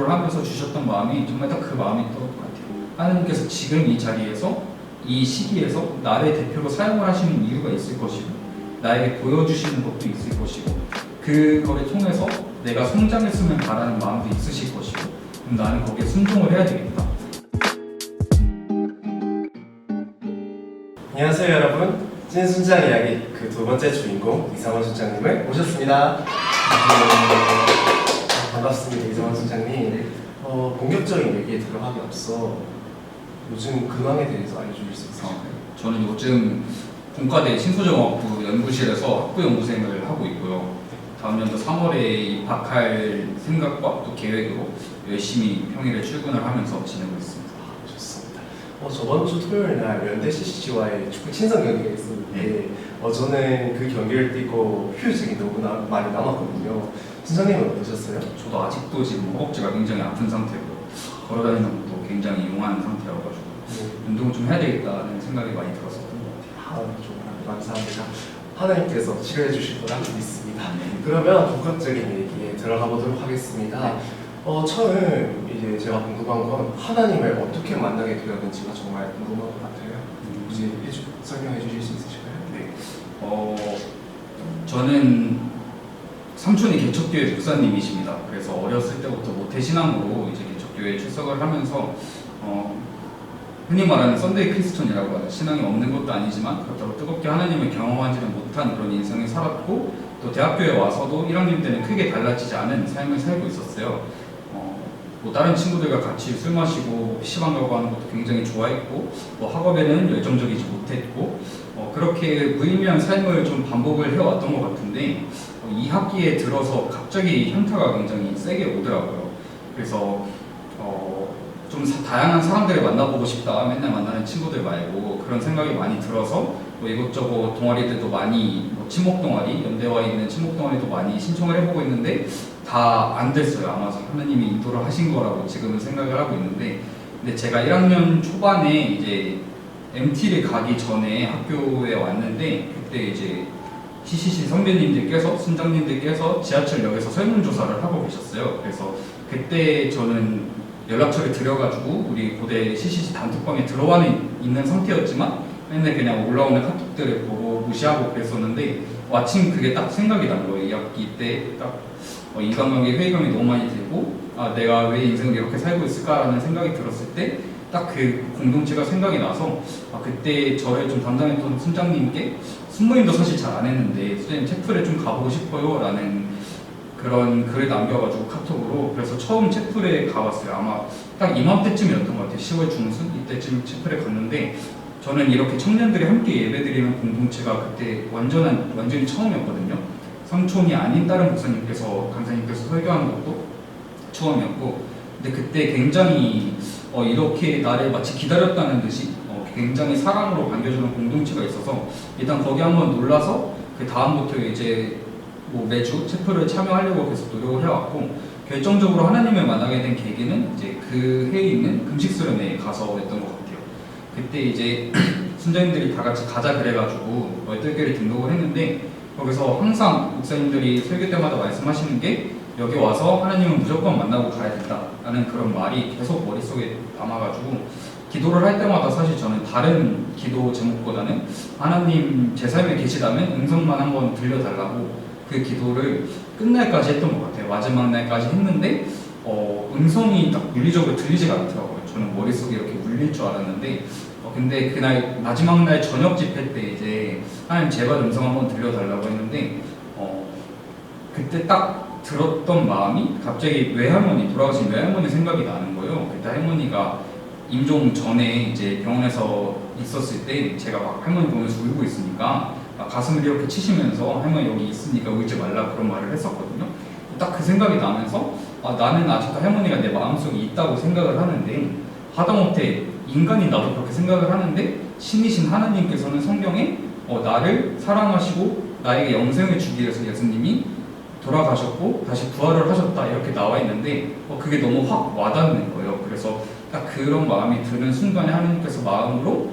기도를 하면서 주셨던 마음이 정말 딱 그 마음이었던 것 같아요. 하나님께서 지금 이 자리에서 이 시기에서 나를 대표로 사용을 하시는 이유가 있을 것이고 나에게 보여주시는 것도 있을 것이고 그거를 통해서 내가 성장했으면 바라는 마음도 있으실 것이고 그럼 나는 거기에 순종을 해야 되겠다. 안녕하세요 여러분, 찐순장 이야기 그 두 번째 주인공 이상원 순장님을 모셨습니다. 반갑습니다. 이상원 순장님. 본격적인 얘기에 들어가기 앞서 요즘 근황에 대해서 알려주실 수 있으실까요? 저는 요즘 공과대 신소정학부 연구실에서 학부 연구생을 하고 있고요. 다음 연도 3월에 입학할 생각과 또 계획으로 열심히 평일에 출근을 하면서 지내고 있습니다. 좋습니다. 저번 주 토요일 날 연대 CCG와의 축구 친선 경기가 있었는데 저는 그 경기를 뛰고 휴식이 너무나 많이 남았거든요. 순장님은 어떠셨어요? 저도 아직도 지금 허벅지가 굉장히 아픈 상태고 걸어다니는 것도 굉장히 용한 상태여가지고 운동을 좀 해야 되겠다는 생각이 많이 들었었던 것 같아요. 정말 감사합니다. 하나님께서 치료해 주실 거라 믿습니다. 그러면 본격적인 얘기에 들어가 보도록 하겠습니다. 처음 이제 제가 궁금한 건 하나님을 어떻게 만나게 되었는지가 정말 궁금한 것 같아요. 혹시 설명해 주실 수 있으실까요? 네. 저는 삼촌이 개척교회 목사님이십니다. 그래서 어렸을 때부터 모태신앙으로 이제 개척교회에 출석을 하면서 흔히 말하는 썬데이 크리스천이라고 하는 신앙이 없는 것도 아니지만 그렇다고 뜨겁게 하나님을 경험하지는 못한 그런 인생을 살았고 또 대학교에 와서도 1학년 때는 크게 달라지지 않은 삶을 살고 있었어요. 뭐 다른 친구들과 같이 술 마시고 PC방 가고 하는 것도 굉장히 좋아했고 뭐 학업에는 열정적이지 못했고 그렇게 무의미한 삶을 좀 반복을 해왔던 것 같은데 2학기에 들어서 갑자기 현타가 굉장히 세게 오더라고요. 그래서 좀 다양한 사람들을 만나보고 싶다. 맨날 만나는 친구들 말고 그런 생각이 많이 들어서 뭐 이것저것 동아리들도 많이 친목 동아리, 연대와 있는 친목 동아리도 많이 신청을 해보고 있는데 다 안 됐어요. 아마 하나님이 인도를 하신 거라고 지금은 생각을 하고 있는데 근데 제가 1학년 초반에 이제 MT를 가기 전에 학교에 왔는데 그때 이제 CCC 선배님들께서 순장님들께서 지하철역에서 설문조사를 하고 계셨어요. 그래서 그때 저는 연락처를 드려가지고 우리 고대 CCC 단톡방에 들어와 있는 상태였지만 맨날 그냥 올라오는 카톡들을 보고 무시하고 그랬었는데 마침 그게 딱 생각이 난 거예요. 2학기 때 딱 인간관계 회의감이 너무 많이 들고 내가 왜 인생을 이렇게 살고 있을까라는 생각이 들었을 때 딱 그 공동체가 생각이 나서 그때 저를 좀 담당했던 순장님께 순모임도 사실 잘 안 했는데 선생님 체풀에 좀 가보고 싶어요 라는 그런 글을 남겨가지고 카톡으로 그래서 처음 체풀에 가봤어요. 아마 딱 이맘때쯤이었던 것 같아요. 10월 중순 이때쯤 체풀에 갔는데 저는 이렇게 청년들이 함께 예배드리는 공동체가 그때 완전히 처음이었거든요. 삼촌이 아닌 다른 목사님께서 강사님께서 설교하는 것도 처음이었고 근데 그때 굉장히 이렇게 나를 마치 기다렸다는 듯이 굉장히 사랑으로 반겨주는 공동체가 있어서 일단 거기 한번 놀라서 그 다음부터 이제 뭐 매주 체프를 참여하려고 계속 노력을 해왔고 결정적으로 하나님을 만나게 된 계기는 이제 그 해에 있는 금식 수련회에 가서였던 것 같아요. 그때 이제 순장님들이 다 같이 가자 그래가지고 얼떨결에 등록을 했는데 거기서 항상 목사님들이 설교 때마다 말씀하시는 게 여기 와서 하나님은 무조건 만나고 가야 된다라는 그런 말이 계속 머릿속에 남아가지고 기도를 할 때마다 사실 저는 다른 기도 제목보다는 하나님 제 삶에 계시다면 음성만 한번 들려달라고 그 기도를 끝날까지 했던 것 같아요. 마지막 날까지 했는데 음성이 딱 물리적으로 들리지가 않더라고요. 저는 머릿속에 이렇게 물릴 줄 알았는데 근데 그날 마지막 날 저녁 집회 때 이제 하나님 제발 음성 한번 들려달라고 했는데 그때 딱 들었던 마음이 갑자기 돌아가신 외할머니 생각이 나는 거예요. 그때 할머니가 임종 전에 이제 병원에서 있었을 때 제가 막 할머니 보면서 울고 있으니까 가슴을 이렇게 치시면서 할머니 여기 있으니까 울지 말라 그런 말을 했었거든요. 딱 그 생각이 나면서 나는 아직도 할머니가 내 마음속에 있다고 생각을 하는데 하다못해 인간인 나도 그렇게 생각을 하는데 신이신 하나님께서는 성경에 나를 사랑하시고 나에게 영생을 주기 위해서 예수님이 돌아가셨고 다시 부활을 하셨다 이렇게 나와 있는데 그게 너무 확 와닿는 거예요. 그래서 딱 그런 마음이 드는 순간에 하나님께서 마음으로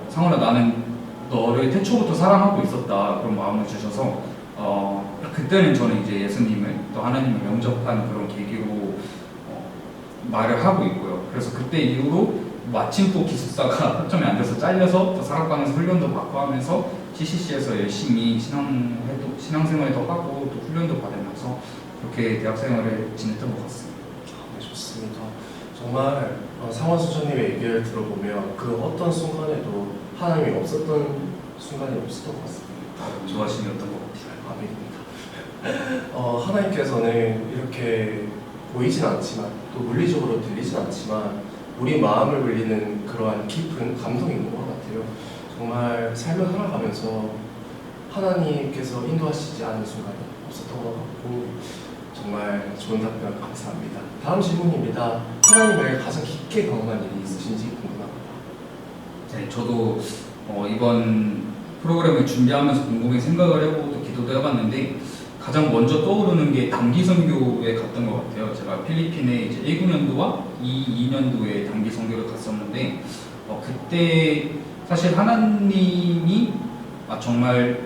상원아 나는 너를 태초부터 사랑하고 있었다 그런 마음을 주셔서 그때는 저는 이제 예수님을 또 하나님을 영접한 그런 계기로 말을 하고 있고요. 그래서 그때 이후로 마침 또 기숙사가 학점이 안 돼서 잘려서 또 사학관에서 훈련도 받고 하면서 CCC에서 열심히 신앙생활도 하고 또 훈련도 받으면서 그렇게 대학생활을 지냈던 것 같습니다. 네, 좋습니다. 정말 상원 수장님의 얘기를 들어보면 그 어떤 순간에도 하나님이 없었던 순간이 없었던 것 같습니다. 좋아하시는 어떤 것 같아요? 아멘입니다. 하나님께서는 이렇게 보이진 않지만 또 물리적으로 들리진 않지만 우리 마음을 울리는 그러한 깊은 감동이 있는 것 같아요. 정말 삶을 살아가면서 하나님께서 인도하시지 않은 순간이 없었던 것 같고 정말 좋은 답변 감사합니다. 다음 질문입니다. 하나님을 가장 깊게 경험한 일이 있으신지 궁금합니다. 네, 저도 이번 프로그램을 준비하면서 곰곰이 생각을 해보고 또 기도도 해봤는데 가장 먼저 떠오르는 게 단기 선교에 갔던 것 같아요. 제가 필리핀에 이제 19년도와 22년도에 단기 선교를 갔었는데 그때 사실 하나님이 정말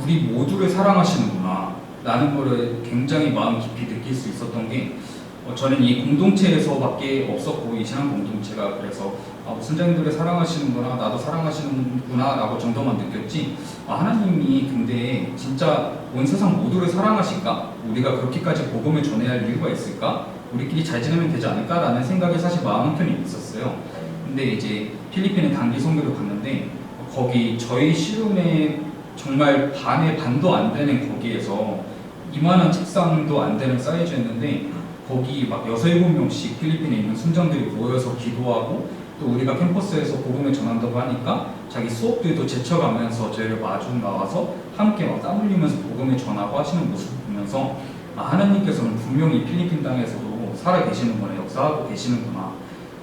우리 모두를 사랑하시는구나 라는 거를 굉장히 마음 깊이 느낄 수 있었던 게 저는 이 공동체에서밖에 없었고 이 신앙 공동체가 그래서 선생님들을 사랑하시는구나 나도 사랑하시는구나 라고 정도만 느꼈지 하나님이 근데 진짜 온 세상 모두를 사랑하실까? 우리가 그렇게까지 복음을 전해야 할 이유가 있을까? 우리끼리 잘 지내면 되지 않을까? 라는 생각이 사실 마음 한켠에 있었어요. 근데 이제 필리핀에 단기 선교를 갔는데 거기 저희 시룸에 정말 반의 반도 안 되는 거기에서 이만한 책상도 안 되는 사이즈였는데 거기 막 6, 7명씩 필리핀에 있는 순장들이 모여서 기도하고 또 우리가 캠퍼스에서 복음을 전한다고 하니까 자기 수업들도 제쳐가면서 저희를 마주 나와서 함께 막 땀 흘리면서 복음을 전하고 하시는 모습을 보면서 하나님께서는 분명히 필리핀 땅에서도 살아 계시는구나, 역사하고 계시는구나.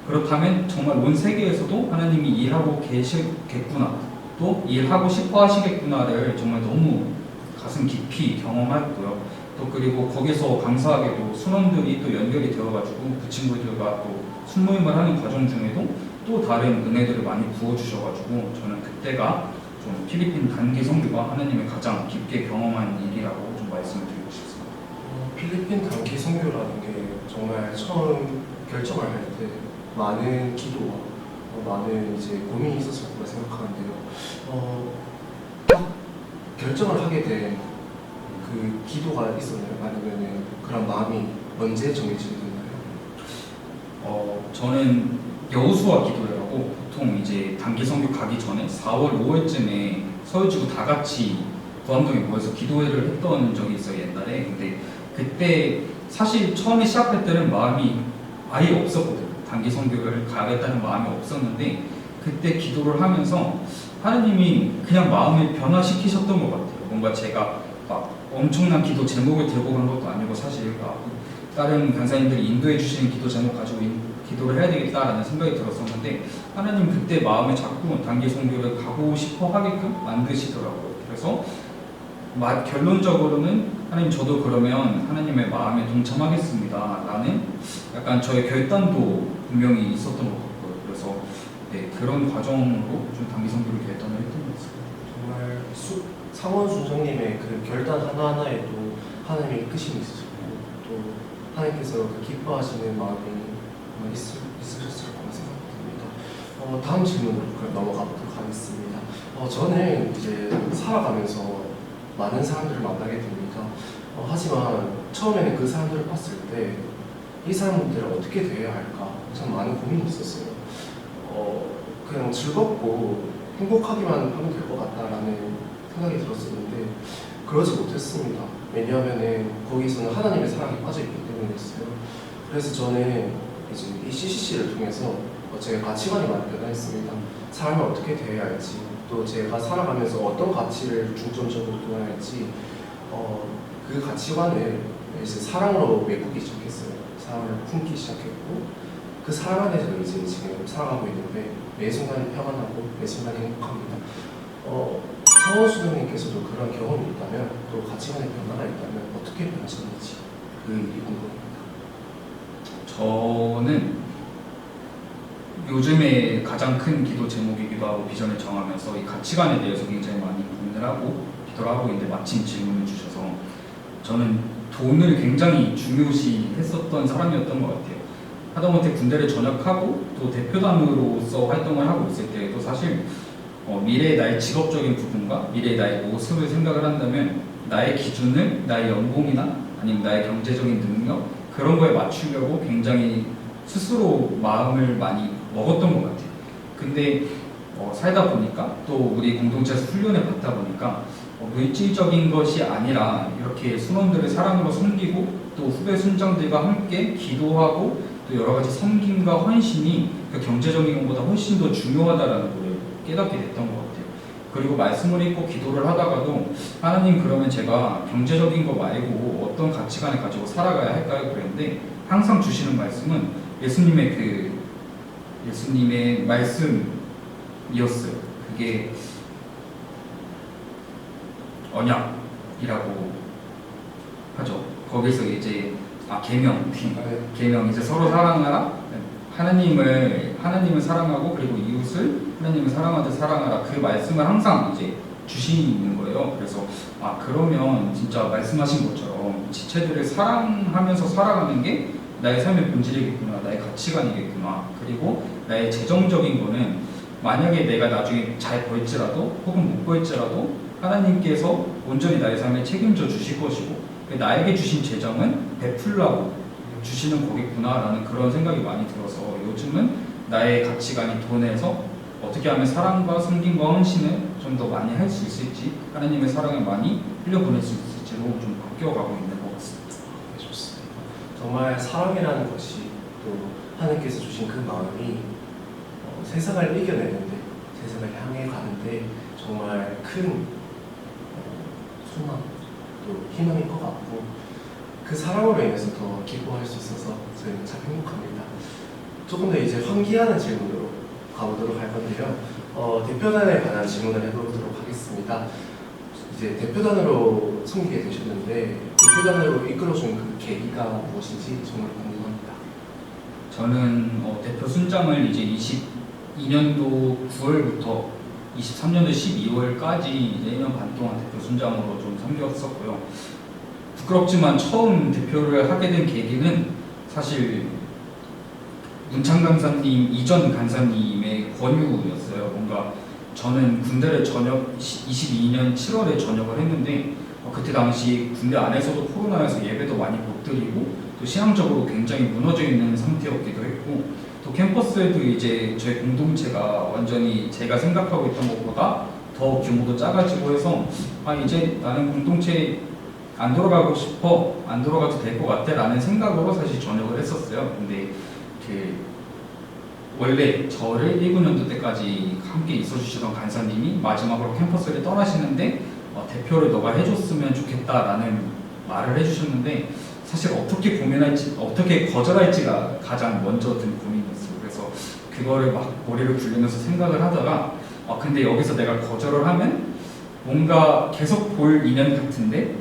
그렇다면 정말 온 세계에서도 하나님이 일하고 계시겠구나, 또 일하고 싶어 하시겠구나를 정말 너무 가슴 깊이 경험했고요. 또 그리고 거기서 감사하게도 순원들이 또 연결이 되어가지고 그 친구들과 또 순모임을 하는 과정 중에도 또 다른 은혜들을 많이 부어주셔가지고 저는 그때가 좀 필리핀 단기 선교가 하나님의 가장 깊게 경험한 일이라고 좀 말씀을 드리고 싶습니다. 필리핀 단기 선교라는 게 정말 처음 결정을 할 때 많은 기도와 많은 이제 고민이 있었을 거라 생각하는데요. 딱 결정을 하게 된 그 기도가 있었나요? 아니면 그런 마음이 언제 정해지게 됐나요? 저는 여호수아 기도회라고 보통 이제 단기 선교 가기 전에 4월, 5월쯤에 서울지구 다 같이 부암동에 모여서 기도회를 했던 적이 있어요, 옛날에. 근데 그때 사실 처음에 시작할 때는 마음이 아예 없었거든요. 단기 선교를 가겠다는 마음이 없었는데 그때 기도를 하면서 하나님이 그냥 마음을 변화시키셨던 것 같아요. 뭔가 제가 막 엄청난 기도 제목을 들고 간 것도 아니고 사실 다른 강사님들이 인도해 주시는 기도 제목 가지고 기도를 해야 되겠다라는 생각이 들었었는데 하나님 그때 마음을 잡고 단기 선교를 가고 싶어 하게끔 만드시더라고요. 그래서 결론적으로는 하나님 저도 그러면 하나님의 마음에 동참하겠습니다 라는 약간 저의 결단도 분명히 있었던 것 같고요. 그래서 네, 그런 과정으로 좀 단기 선교를 결단을 했던 것 같습니다. 정말 상원 순장님의 그 결단 하나하나에도 하나님의 이끄심이 있으시고 또 하나님께서 그 기뻐하시는 마음이 있으셨을 거라 생각됩니다. 다음 질문으로 넘어가 보도록 하겠습니다. 저는 이제 살아가면서 많은 사람들을 만나게 됩니다. 하지만 처음에는 그 사람들을 봤을 때 이 사람들을 어떻게 대해야 할까 참 많은 고민이 있었어요. 그냥 즐겁고 행복하기만 하면 될 것 같다라는 생각이 들었었는데 그러지 못했습니다. 왜냐하면 거기서는 하나님의 사랑이 빠져있기 때문이었어요. 그래서 저는 이제 이 CCC를 통해서 제 가치관이 많이 변화했습니다. 삶을 어떻게 대해야 할지 또 제가 살아가면서 어떤 가치를 중점적으로 둬야 할지 그 가치관을 이제 사랑으로 메꾸기 시작했어요. 사랑을 품기 시작했고 그 사랑 안에서 이제 지금 살아가고 있는데 매 순간이 평안하고 매 순간이 행복합니다. 상원 수장님께서도 그런 경험이 있다면 또 가치관의 변화가 있다면 어떻게 변하셨는지 그 일이 궁금합니다. 저는 요즘에 가장 큰 기도 제목이기도 하고 비전을 정하면서 이 가치관에 대해서 굉장히 많이 고민을 하고 기도를 하고 있는데 마침 질문을 주셔서 저는 돈을 굉장히 중요시 했었던 사람이었던 것 같아요. 하다못해 군대를 전역하고 또 대표단으로서 활동을 하고 있을 때에도 사실 미래의 나의 직업적인 부분과 미래의 나의 모습을 생각을 한다면 나의 기준을 나의 연봉이나 아니면 나의 경제적인 능력 그런 거에 맞추려고 굉장히 스스로 마음을 많이 먹었던 것 같아요. 근데 살다 보니까 또 우리 공동체에서 훈련을 받다 보니까 물질적인 것이 아니라 이렇게 순원들을 사랑으로 섬기고 또 후배 순장들과 함께 기도하고 또 여러 가지 섬김과 헌신이 그 경제적인 것보다 훨씬 더 중요하다라는 걸 깨닫게 됐던 것 같아요. 그리고 말씀을 읽고 기도를 하다가도 하나님 그러면 제가 경제적인 거 말고 어떤 가치관을 가지고 살아가야 할까요? 그랬는데 항상 주시는 말씀은 예수님의 말씀이었어요. 그게 언약이라고 하죠. 거기서 이제 계명 이제 서로 사랑하라. 하나님을 사랑하고 그리고 이웃을 하나님을 사랑하듯 사랑하라. 그 말씀을 항상 이제 주시는 거예요. 그래서 그러면 진짜 말씀하신 것처럼 지체들을 사랑하면서 살아가는 게 나의 삶의 본질이겠구나, 나의 가치관이겠구나. 그리고 나의 재정적인 거는 만약에 내가 나중에 잘 벌지라도 혹은 못 벌지라도 하나님께서 온전히 나의 삶에 책임져 주실 것이고 나에게 주신 재정은 베풀라고 주시는 거겠구나라는 그런 생각이 많이 들어서 요즘은 나의 가치관이 돈에서 어떻게 하면 사랑과 섬김과 헌신을 좀 더 많이 할 수 있을지 하나님의 사랑을 많이 흘려보낼 수 있을지로 좀 바뀌어가고 있는 것 같습니다. 네, 좋습니다. 정말 사랑이라는 것이 또 하나님께서 주신 그 마음이 세상을 이겨내는데 세상을 향해 가는데 정말 큰 소망 또 희망인 것 같고 그 사랑으로 인해서 더 기뻐할 수 있어서 저희는 참 행복합니다. 조금 더 이제 환기하는 질문으로 가보도록 할 건데요. 대표단에 관한 질문을 해보도록 하겠습니다. 이제 대표단으로 섬기게 되셨는데 대표단으로 이끌어준 그 계기가 무엇인지 정말 궁금합니다. 저는 대표 순장을 이제 22년도 9월부터 23년도 12월까지 이제 1년 반 동안 대표 순장으로 좀 섬겼었고요. 부끄럽지만 처음 대표를 하게 된 계기는 사실 문창 간사님 이전 간사님의 권유였어요. 뭔가 저는 군대를 22년 7월에 전역을 했는데 그때 당시 군대 안에서도 코로나여서 예배도 많이 못 드리고 또 신앙적으로 굉장히 무너져 있는 상태였기도 했고 또 캠퍼스에도 이제 저희 공동체가 완전히 제가 생각하고 있던 것보다 더 규모도 작아지고 해서 이제 나는 공동체에 안 돌아가고 싶어, 안 돌아가도 될 것 같아 라는 생각으로 사실 전역을 했었어요. 근데 원래 저를 19년도 때까지 함께 있어주시던 간사님이 마지막으로 캠퍼스를 떠나시는데 대표를 너가 해줬으면 좋겠다라는 말을 해주셨는데 사실 어떻게 고민할지, 어떻게 거절할지가 가장 먼저 든 고민이었어요. 그래서 그거를 막 머리를 굴리면서 생각을 하다가 근데 여기서 내가 거절을 하면 뭔가 계속 볼 인연 같은데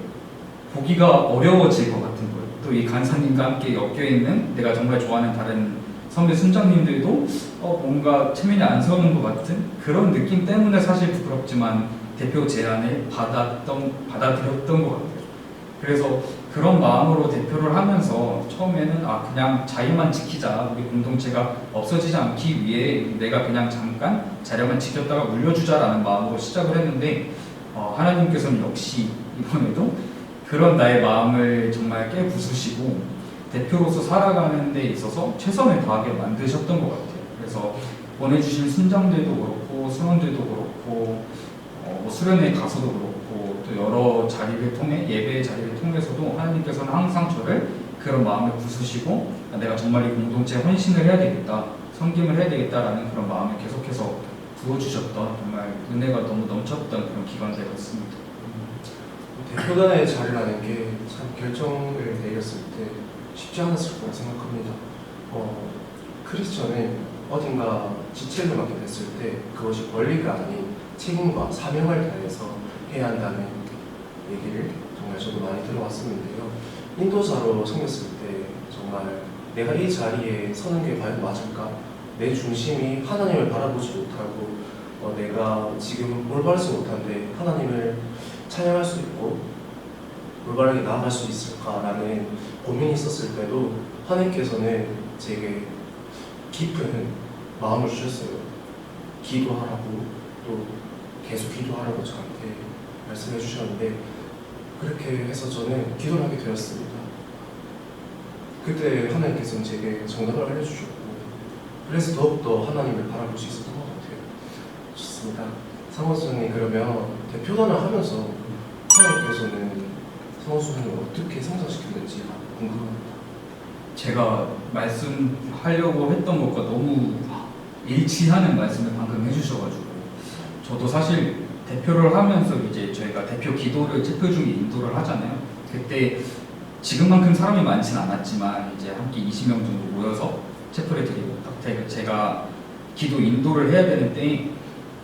보기가 어려워질 것 같은 거예요. 또 이 간사님과 함께 엮여있는 내가 정말 좋아하는 다른 선배 순장님들도 뭔가 체면이 안 서는 것 같은 그런 느낌 때문에 사실 부끄럽지만 대표 제안을 받아들였던 것 같아요. 그래서 그런 마음으로 대표를 하면서 처음에는 그냥 자유만 지키자, 우리 공동체가 없어지지 않기 위해 내가 그냥 잠깐 자료만 지켰다가 물려주자라는 마음으로 시작을 했는데 하나님께서는 역시 이번에도 그런 나의 마음을 정말 깨부수시고 대표로서 살아가는 데 있어서 최선을 다하게 만드셨던 것 같아요. 그래서 보내주신 순장들도 그렇고 순원들도 그렇고 수련회 가서도 그렇고 또 여러 자리를 통해 예배 자리를 통해서도 하나님께서는 항상 저를 그런 마음을 부수시고 내가 정말 이 공동체에 헌신을 해야 되겠다, 섬김을 해야 되겠다라는 그런 마음을 계속해서 부어주셨던 정말 은혜가 너무 넘쳤던 그런 기간들이었습니다. 대표단의 자리라는 게 참 결정을 내렸을 때 쉽지 않았을 거라 생각합니다. 크리스천은 어딘가 지체를 맡게 됐을 때 그것이 권리가 아닌 책임과 사명을 다해서 해야 한다는 얘기를 정말 저도 많이 들어왔었는데요. 인도자로 섬겼을 때 정말 내가 이 자리에 서는 게 과연 맞을까? 내 중심이 하나님을 바라보지 못하고 내가 지금 올바르지 못한데 하나님을 찬양할 수 있고 올바르게 나아갈 수 있을까라는 고민이 있었을 때도 하나님께서는 제게 깊은 마음을 주셨어요. 기도하라고, 또 계속 기도하라고 저한테 말씀해 주셨는데, 그렇게 해서 저는 기도를 하게 되었습니다. 그때 하나님께서는 제게 정답을 알려주셨고, 그래서 더욱더 하나님을 바라볼 수 있었던 것 같아요. 좋습니다. 상원 수장님, 그러면 대표단을 하면서 하나님께서는 상원 수장님을 어떻게 성장시켰는지가 궁금합니다. 제가 말씀하려고 했던 것과 너무 일치하는 말씀을 방금 해주셔가지고, 저도 사실 대표를 하면서 이제 저희가 대표 기도를 체표 중에 인도를 하잖아요. 그때 지금만큼 사람이 많지는 않았지만 이제 함께 20명 정도 모여서 체표를 드리고, 딱 제가 기도 인도를 해야 되는데,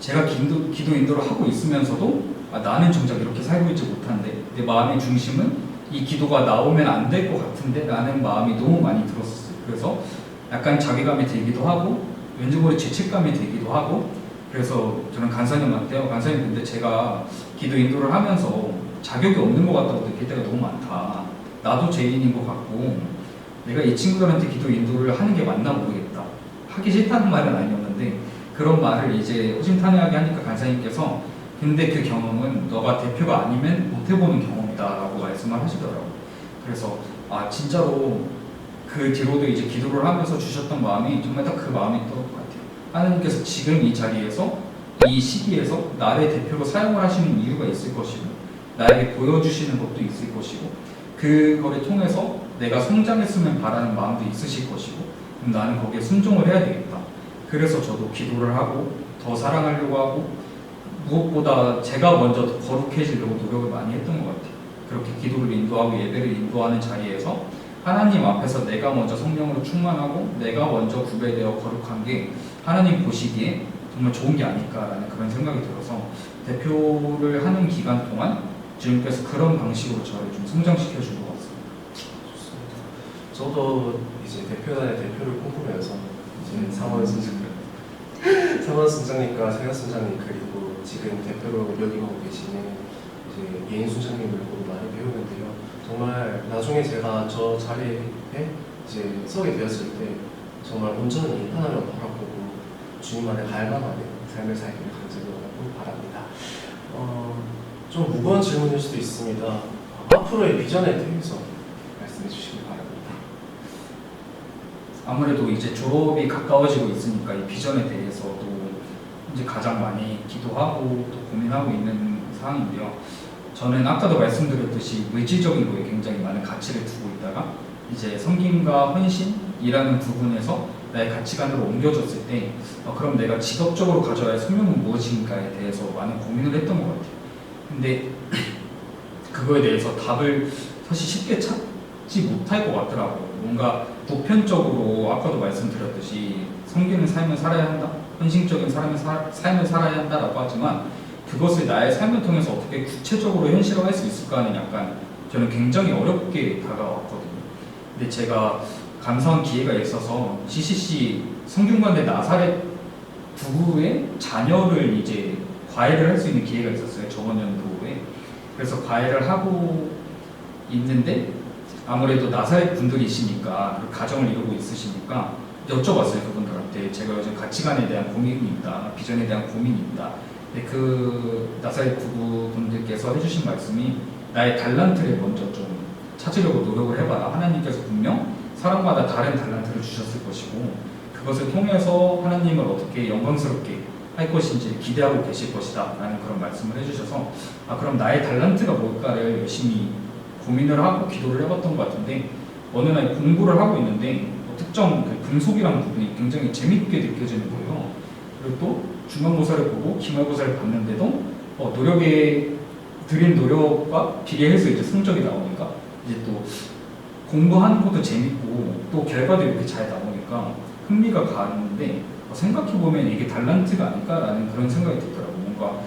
제가 기도 인도를 하고 있으면서도 나는 정작 이렇게 살고 있지 못한데 내 마음의 중심은 이 기도가 나오면 안 될 것 같은데 라는 마음이 너무 많이 들었었어요. 그래서 약간 자괴감이 들기도 하고 왠지 모르게 죄책감이 들기도 하고, 그래서 저는 간사님한테요, 간사님 근데 제가 기도 인도를 하면서 자격이 없는 것 같다고 느낄 때가 너무 많다. 나도 죄인인 것 같고 내가 이 친구들한테 기도 인도를 하는 게 맞나 모르겠다. 하기 싫다는 말은 아니었는데 그런 말을 이제 호심탄회하게 하니까 간사님께서 근데 그 경험은 너가 대표가 아니면 못 해보는 경험이다 라고 말씀을 하시더라고요. 그래서 진짜로 그 뒤로도 이제 기도를 하면서 주셨던 마음이 정말 딱 그 마음이 있던 것 같아요. 하나님께서 지금 이 자리에서 이 시기에서 나를 대표로 사용을 하시는 이유가 있을 것이고 나에게 보여주시는 것도 있을 것이고 그거를 통해서 내가 성장했으면 바라는 마음도 있으실 것이고 그럼 나는 거기에 순종을 해야 되겠다. 그래서 저도 기도를 하고 더 사랑하려고 하고 무엇보다 제가 먼저 더 거룩해지려고 노력을 많이 했던 것 같아요. 그렇게 기도를 인도하고 예배를 인도하는 자리에서 하나님 앞에서 내가 먼저 성령으로 충만하고 내가 먼저 구별되어 거룩한 게 하나님 보시기에 정말 좋은 게 아닐까라는 그런 생각이 들어서 대표를 하는 기간 동안 주님께서 그런 방식으로 저를 좀 성장시켜 준 것 같습니다. 좋습니다. 저도 이제 대표단의 대표를 꿈꾸면서 이제 상원 순장님과 세아 순장님 그리고 지금 대표로 역임하고 계시는 이제 예인 순장님을 보고 많이 배우는데요. 정말 나중에 제가 저 자리에 이제 서게 되었을 때 정말 온전히 하나님을 바라보고 주님 안에 갈망하는 삶을 살기를 간절히 바랍니다. 좀 무거운 질문일 수도 있습니다. 앞으로의 비전에 대해서 말씀해 주시기 바랍니다. 아무래도 이제 졸업이 가까워지고 있으니까 이 비전에 대해서도 이제 가장 많이 기도하고 또 고민하고 있는 상황인데요. 저는 아까도 말씀드렸듯이 물질적인 거에 굉장히 많은 가치를 두고 있다가 이제 섬김과 헌신이라는 부분에서 나의 가치관으로 옮겨졌을 때 그럼 내가 직업적으로 가져야 할 소명은 무엇인가에 대해서 많은 고민을 했던 것 같아요. 근데 그거에 대해서 답을 사실 쉽게 찾지 못할 것 같더라고요. 뭔가 보편적으로 아까도 말씀드렸듯이 섬기는 삶을 살아야 한다, 헌신적인 삶을 살아야 한다라고 하지만 그것을 나의 삶을 통해서 어떻게 구체적으로 현실화할 수 있을까 하는 약간 저는 굉장히 어렵게 다가왔거든요. 근데 제가 감사한 기회가 있어서 CCC 성균관대 나사렛 부부의 자녀를 이제 과외를 할 수 있는 기회가 있었어요. 저번 연도에. 그래서 과외를 하고 있는데 아무래도 나사렛 분들이시니까 그리고 가정을 이루고 있으시니까 여쭤봤어요. 그분들한테 제가 요즘 가치관에 대한 고민이 있다, 비전에 대한 고민이 있다. 근데 그 나사렛 부부분들께서 해주신 말씀이 나의 달란트를 먼저 좀 찾으려고 노력을 해봐라. 하나님께서 분명 사람마다 다른 달란트를 주셨을 것이고 그것을 통해서 하나님을 어떻게 영광스럽게 할 것인지 기대하고 계실 것이다 라는 그런 말씀을 해주셔서 그럼 나의 달란트가 뭘까를 열심히 고민을 하고 기도를 해봤던 것 같은데 어느 날 공부를 하고 있는데 특정 그 금속이라는 부분이 굉장히 재밌게 느껴지는 거예요. 그리고 또 중간고사를 보고 기말고사를 봤는데도 노력에 들인 노력과 비례해서 이제 성적이 나오니까 이제 또 공부하는 것도 재밌고 또 결과도 이렇게 잘 나오니까 흥미가 가는데 생각해보면 이게 달란트가 아닐까라는 그런 생각이 들더라고요. 뭔가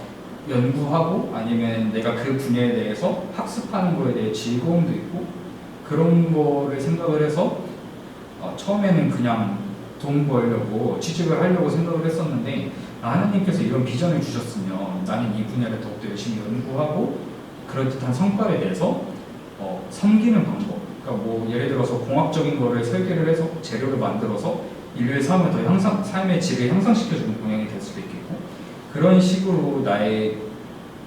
연구하고 아니면 내가 그 분야에 대해서 학습하는 거에 대해 즐거움도 있고 그런 거를 생각을 해서 처음에는 그냥 돈 벌려고 취직을 하려고 생각을 했었는데 하나님께서 이런 비전을 주셨으면 나는 이 분야를 더욱더 열심히 연구하고 그럴듯한 성과를 내서 섬기는 방법. 그러니까 뭐 예를 들어서 공학적인 거를 설계를 해서 재료를 만들어서 인류의 삶을 더 삶의 질을 향상시켜주는 방향이 될 수도 있겠고, 그런 식으로 나의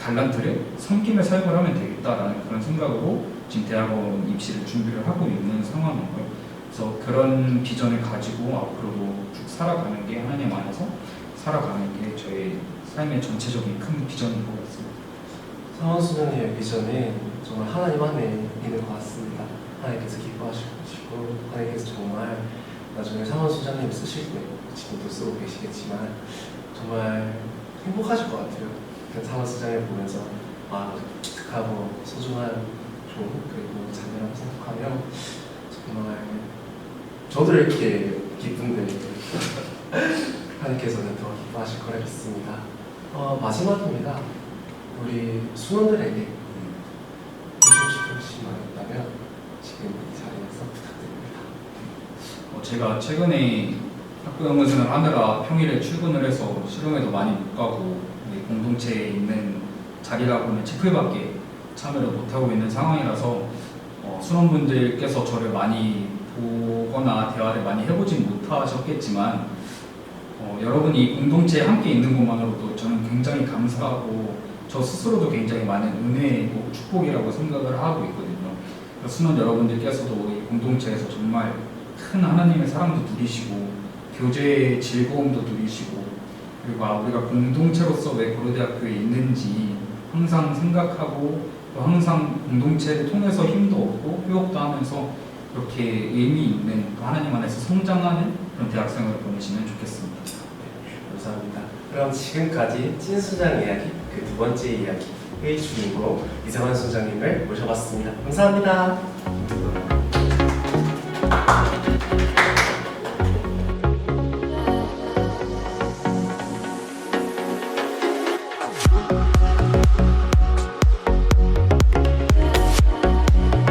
달란트를 섬김에 사용을 하면 되겠다라는 그런 생각으로 지금 대학원 입시를 준비를 하고 있는 상황이고요. 그래서 그런 비전을 가지고 앞으로도 쭉 살아가는 게, 하나님 안에서 살아가는 게 저의 삶의 전체적인 큰 비전인 것 같습니다. 상원 수장님의 비전이 정말 하나님 안에 있는 것 같습니다. 하나님께서 기뻐하시고 하나님께서 정말 나중에 상원 수장님 쓰실 때, 지금도 쓰고 계시겠지만 정말 행복하실 것 같아요. 그 상원 수장을 보면서 기특하고 소중한 종, 그리고 자녀라고 생각하면 정말 저도 이렇게 기쁜데 하나님께서는 더 기뻐하실 거라 믿습니다. 마지막입니다. 우리 수원들에게 해주고 싶은 말이 있다면 지금 이 자리에서 부탁드립니다. 제가 최근에 학교 연구생을 하느라 평일에 출근을 해서 실용에도 많이 못 가고 공동체에 있는 자리라고는 체크밖에 참여를 못하고 있는 상황이라서 수험분들께서 저를 많이 보거나 대화를 많이 해보진 못하셨겠지만 여러분이 공동체에 함께 있는 것만으로도 저는 굉장히 감사하고 저 스스로도 굉장히 많은 은혜이고 축복이라고 생각을 하고 있거든요. 수원 여러분들께서도 이 공동체에서 정말 큰 하나님의 사랑도 누리시고 교제의 즐거움도 누리시고, 그리고 우리가 공동체로서 왜 고려대학교에 있는지 항상 생각하고, 또 항상 공동체를 통해서 힘도 얻고 회복도 하면서 이렇게 의미 있는, 또 하나님 안에서 성장하는 그런 대학생활을 보내시면 좋겠습니다. 감사합니다. 그럼 지금까지 찐 수장 이야기, 그 두 번째 이야기의 주인공 이상환 수장님을 모셔봤습니다. 감사합니다.